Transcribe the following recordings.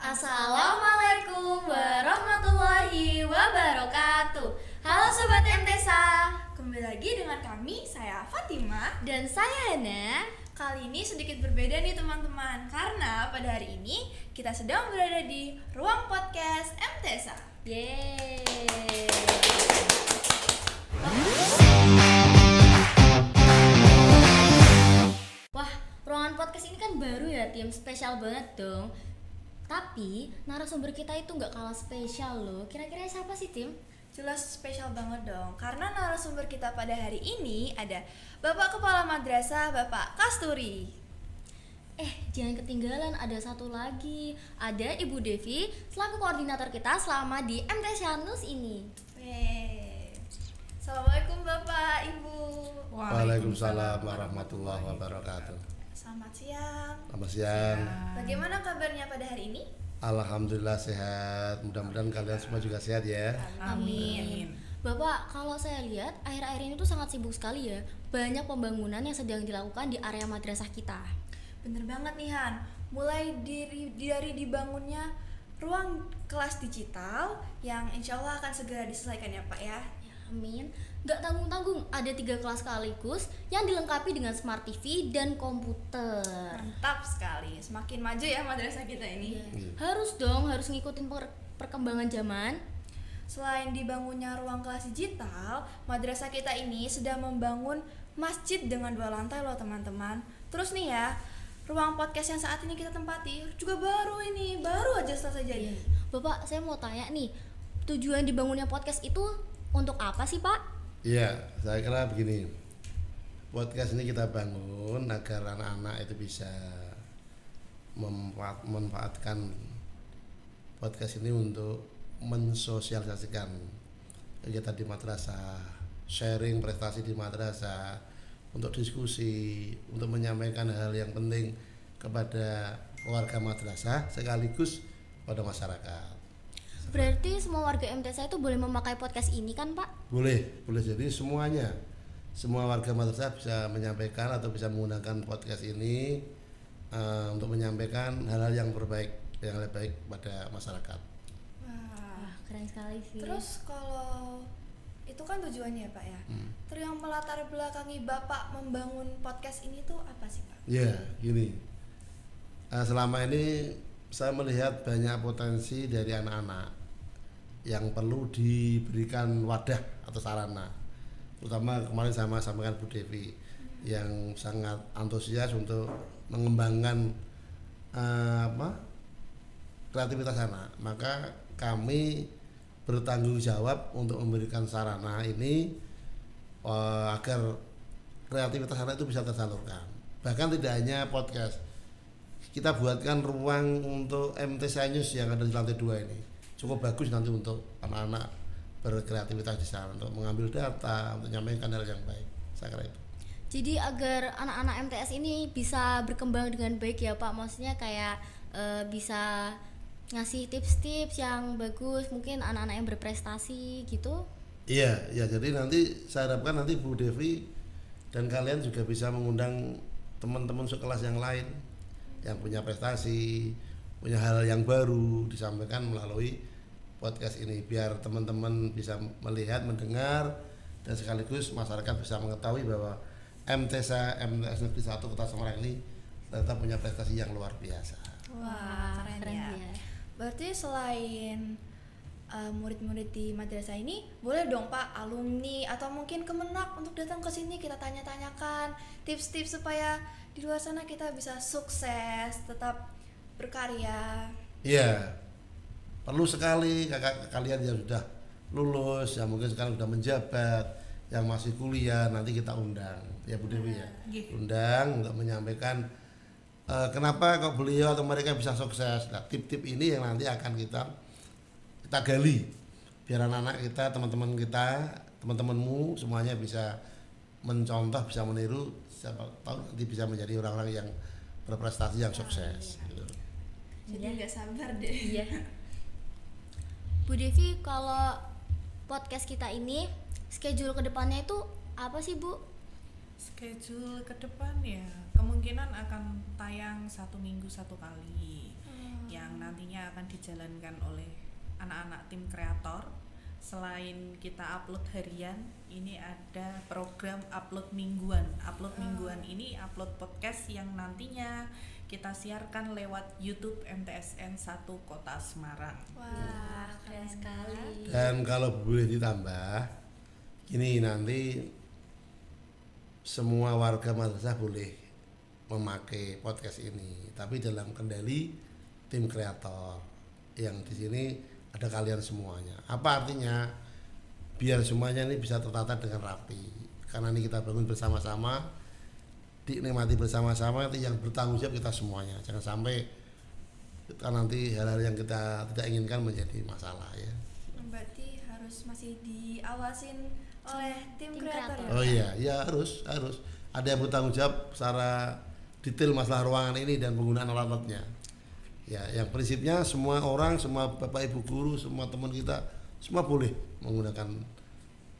Assalamualaikum warahmatullahi wabarakatuh. Halo Sobat MTESA, kembali lagi dengan kami, saya Fatima dan saya Hana. Kali ini sedikit berbeda nih teman-teman, karena pada hari ini kita sedang berada di ruang podcast MTESA. Yeay. Wah, ruangan podcast ini kan baru ya, tim spesial banget dong. Tapi narasumber kita itu nggak kalah spesial loh. Kira-kira siapa sih, tim? Jelas spesial banget dong, karena narasumber kita pada hari ini ada Bapak Kepala Madrasah, Bapak Kasturi. Jangan ketinggalan, ada satu lagi. Ada Ibu Devi selaku koordinator kita selama di MTESA ini. Assalamualaikum Bapak, Ibu. Waalaikumsalam warahmatullahi wabarakatuh. Selamat siang. Selamat siang. Bagaimana kabarnya pada hari ini? Alhamdulillah sehat. Mudah-mudahan kalian semua juga sehat ya. Amin. Bapak, kalau saya lihat akhir-akhir ini tuh sangat sibuk sekali ya. Banyak pembangunan yang sedang dilakukan di area madrasah kita. Bener banget nih Han. Mulai dari dibangunnya ruang kelas digital yang insya Allah akan segera diselesaikan ya Pak ya. Amin. Gak tanggung-tanggung, ada 3 kelas sekaligus yang dilengkapi dengan smart TV dan komputer. Mantap sekali, semakin maju ya madrasah kita ini. Harus dong, harus ngikutin perkembangan zaman. Selain dibangunnya ruang kelas digital, madrasah kita ini sedang membangun masjid dengan 2 lantai loh teman-teman. Terus nih ya, ruang podcast yang saat ini kita tempati juga baru aja selesai jadi. Bapak, saya mau tanya nih, tujuan dibangunnya podcast itu untuk apa sih Pak? Iya, saya kira begini. Podcast ini kita bangun agar anak-anak itu bisa memanfaatkan podcast ini untuk mensosialisasikan kegiatan di madrasah, sharing prestasi di madrasah, untuk diskusi, untuk menyampaikan hal yang penting kepada warga madrasah sekaligus pada masyarakat. Berarti semua warga MTESA itu boleh memakai podcast ini kan Pak? Boleh jadi semuanya. Semua warga madrasah bisa menyampaikan atau bisa menggunakan podcast ini untuk menyampaikan hal-hal yang lebih baik pada masyarakat. Wah, keren sekali sih. Terus kalau itu kan tujuannya ya Pak ya. Terus yang melatar belakangi Bapak membangun podcast ini tuh apa sih Pak? Ya, gini. Selama ini saya melihat banyak potensi dari anak-anak yang perlu diberikan wadah atau sarana. Terutama kemarin sama sampaikan Bu Devi yang sangat antusias untuk mengembangkan kreativitas anak. Maka kami bertanggung jawab untuk memberikan sarana ini agar kreativitas anak itu bisa tersalurkan. Bahkan tidak hanya podcast, kita buatkan ruang untuk MTESA News yang ada di lantai 2 ini. Cukup bagus nanti untuk anak-anak berkreativitas di sana untuk mengambil data, untuk menyampaikan hal yang baik. Saya kira itu. Jadi agar anak-anak MTS ini bisa berkembang dengan baik ya Pak. Maksudnya kayak bisa ngasih tips-tips yang bagus, mungkin anak-anak yang berprestasi gitu. Iya, jadi nanti saya harapkan nanti Bu Devi dan kalian juga bisa mengundang teman-teman sekelas yang lain yang punya prestasi, punya hal yang baru disampaikan melalui podcast ini, biar teman-teman bisa melihat, mendengar, dan sekaligus masyarakat bisa mengetahui bahwa MTES Negeri 1 Kota Semarang ini ternyata punya prestasi yang luar biasa. Wah, keren ya. Berarti selain murid-murid di madrasah ini, boleh dong Pak alumni atau mungkin Kemenak untuk datang ke sini, kita tanya-tanyakan tips-tips supaya di luar sana kita bisa sukses, tetap berkarya. Iya, perlu sekali kalian yang sudah lulus, yang mungkin sekarang sudah menjabat, yang masih kuliah, nanti kita undang ya Bu Dewi ya, undang untuk menyampaikan kenapa kok beliau atau mereka bisa sukses. Nah, tip-tip ini yang nanti akan kita gali, biar anak-anak kita, teman-teman kita, teman-temanmu semuanya bisa mencontoh, bisa meniru, siapa tahu nanti bisa menjadi orang-orang yang berprestasi yang sukses. Gitu. Jadi nggak sabar deh. Iya. Bu Devi, kalau podcast kita ini schedule kedepannya itu apa sih Bu? Schedule ke depan ya kemungkinan akan tayang 1 minggu 1 kali. Yang nantinya akan dijalankan oleh anak-anak tim kreator. Selain kita upload harian, ini ada program upload mingguan. Upload mingguan ini upload podcast yang nantinya kita siarkan lewat YouTube MTSN 1 Kota Semarang. Wah, keren sekali. Dan kalau boleh ditambah, ini nanti semua warga madrasah boleh memakai podcast ini, tapi dalam kendali tim kreator yang di sini ada kalian semuanya. Apa artinya? Biar semuanya ini bisa tertata dengan rapi. Karena ini kita bangun bersama-sama, dinikmati bersama-sama, nanti yang bertanggung jawab kita semuanya. Jangan sampai nanti hal-hal yang kita tidak inginkan menjadi masalah ya. Berarti harus masih diawasin oleh tim kreator. Oh iya, ya harus ada yang bertanggung jawab secara detail masalah ruangan ini dan penggunaan alat-alatnya. Ya, yang prinsipnya semua orang, semua bapak ibu guru, semua teman kita, semua boleh menggunakan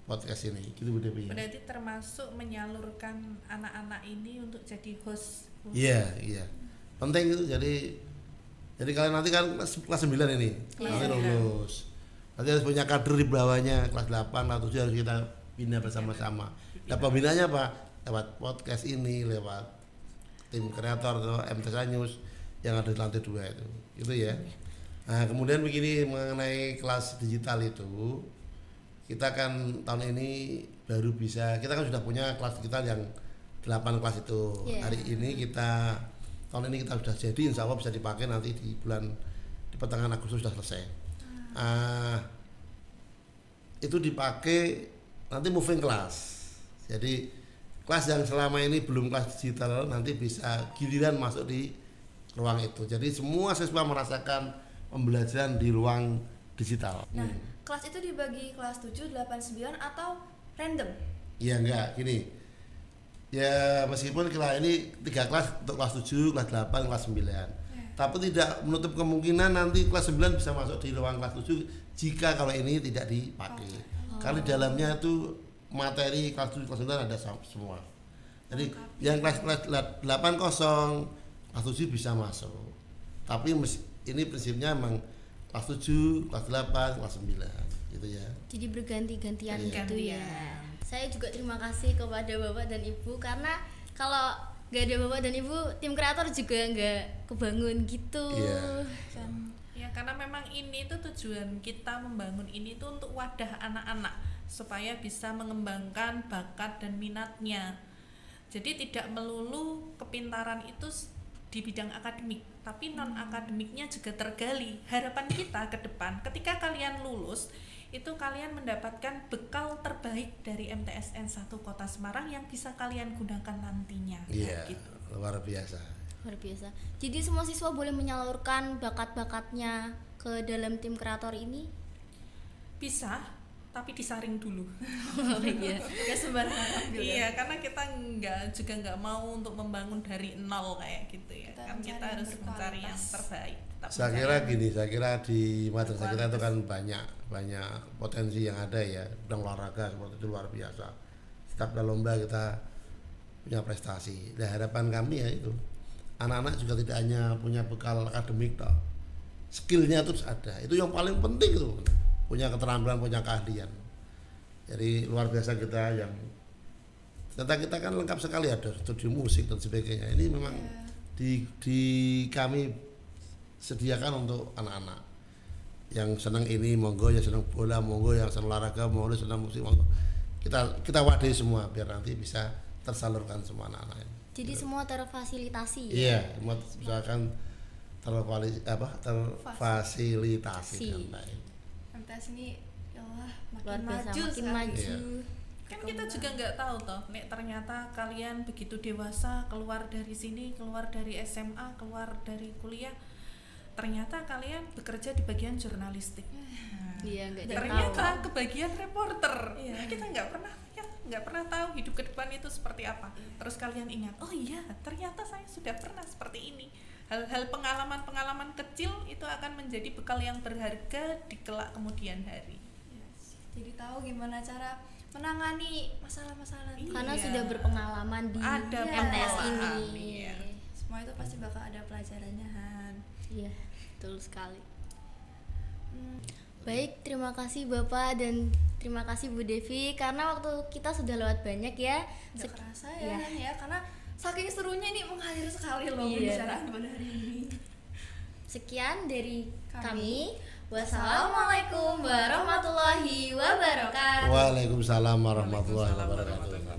podcast ini. Gitu Bu Dewi. Berarti termasuk menyalurkan anak-anak ini untuk jadi host. Iya. Penting itu jadi kalian nanti kan kelas 9 ini, nanti lulus. Nanti harus punya kader di bawahnya, kelas 8, kelas 7 harus kita bina bersama-sama. Nah, pembinaannya apa? Lewat podcast ini, lewat tim kreator atau MTSA News yang ada di lantai 2 itu ya. Nah, kemudian begini mengenai kelas digital itu, kita kan tahun ini baru bisa, kita kan sudah punya kelas digital yang 8 kelas itu. Hari ini tahun ini kita sudah jadi, insya Allah bisa dipakai nanti di pertengahan Agustus sudah selesai. Itu dipakai nanti moving class. Jadi kelas yang selama ini belum kelas digital nanti bisa giliran masuk di ruang itu. Jadi semua siswa merasakan pembelajaran di ruang digital. Nah, kelas itu dibagi kelas 7, 8, 9 atau random? Ya enggak, gini. Ya meskipun kita ini 3 kelas untuk kelas 7, kelas 8, kelas 9. Tapi tidak menutup kemungkinan nanti kelas 9 bisa masuk di ruang kelas 7 jika kalau ini tidak dipakai. Karena di dalamnya itu materi kelas 7, kelas 9 ada semua. Jadi yang kelas 8 kosong, kelas 7 bisa masuk. Tapi ini prinsipnya memang kelas 7, kelas 8, kelas 9 gitu ya. Jadi berganti-gantian gitu ya. Saya juga terima kasih kepada Bapak dan Ibu, karena kalau nggak ada Bapak dan Ibu, tim kreator juga nggak kebangun gitu. Ya karena memang ini tuh tujuan kita membangun ini tuh untuk wadah anak-anak supaya bisa mengembangkan bakat dan minatnya. Jadi tidak melulu kepintaran itu di bidang akademik, tapi non akademiknya juga tergali. Harapan kita ke depan ketika kalian lulus itu kalian mendapatkan bekal terbaik dari MTSN 1 Kota Semarang yang bisa kalian gunakan nantinya. Iya, gitu. luar biasa. Jadi semua siswa boleh menyalurkan bakat-bakatnya ke dalam tim kreator ini? Bisa, tapi disaring dulu. Iya. Gak sembarangan. Iya, karena kita nggak mau untuk membangun dari nol kayak gitu ya. Kita harus mencari yang terbaik. Saya kira di madrasah kita itu kan banyak potensi yang ada ya, bidang olahraga seperti itu luar biasa. Setiap lomba kita punya prestasi. Nah, harapan kami ya itu anak-anak juga tidak hanya punya bekal akademik toh, skillnya terus ada. Itu yang paling penting itu, punya keterampilan, punya keahlian. Jadi luar biasa kita yang ternyata kita kan lengkap sekali, ada studio musik dan sebagainya. Ini memang di kami sediakan untuk anak-anak yang senang ini, monggo, yang senang bola monggo, yang senang olahraga monggo, senang musik monggo. Kita wadahi semua biar nanti bisa tersalurkan semua anak-anak ini. Jadi semua terfasilitasi. Iya, semua misalkan terfasilitasi dengan baik. MTS ini ya Allah Luar biasa, makin makin maju. maju. Kan kita juga nggak tahu toh, nek ternyata kalian begitu dewasa keluar dari sini, keluar dari SMA, keluar dari kuliah, ternyata kalian bekerja di bagian jurnalistik. Iya, Ternyata kebagian reporter. Kita nggak pernah tahu hidup ke depan itu seperti apa. Terus kalian ingat, oh iya, ternyata saya sudah pernah seperti ini. Hal-hal pengalaman kecil itu akan menjadi bekal yang berharga di kelak kemudian hari. Jadi tahu gimana cara menangani masalah-masalah nanti. Karena sudah berpengalaman di Ada MTS pengalaman, ini. iya. Semua itu pasti bakal ada pelajarannya, Han. Iya. Betul sekali. Baik, terima kasih Bapak dan terima kasih Bu Devi karena waktu kita sudah lewat banyak ya. Nggak kerasa ya, karena saking serunya ini mengalir sekali loh pembicaraan pada hari ini. Sekian dari kami. Wassalamualaikum warahmatullahi wabarakatuh. Waalaikumsalam warahmatullahi wabarakatuh.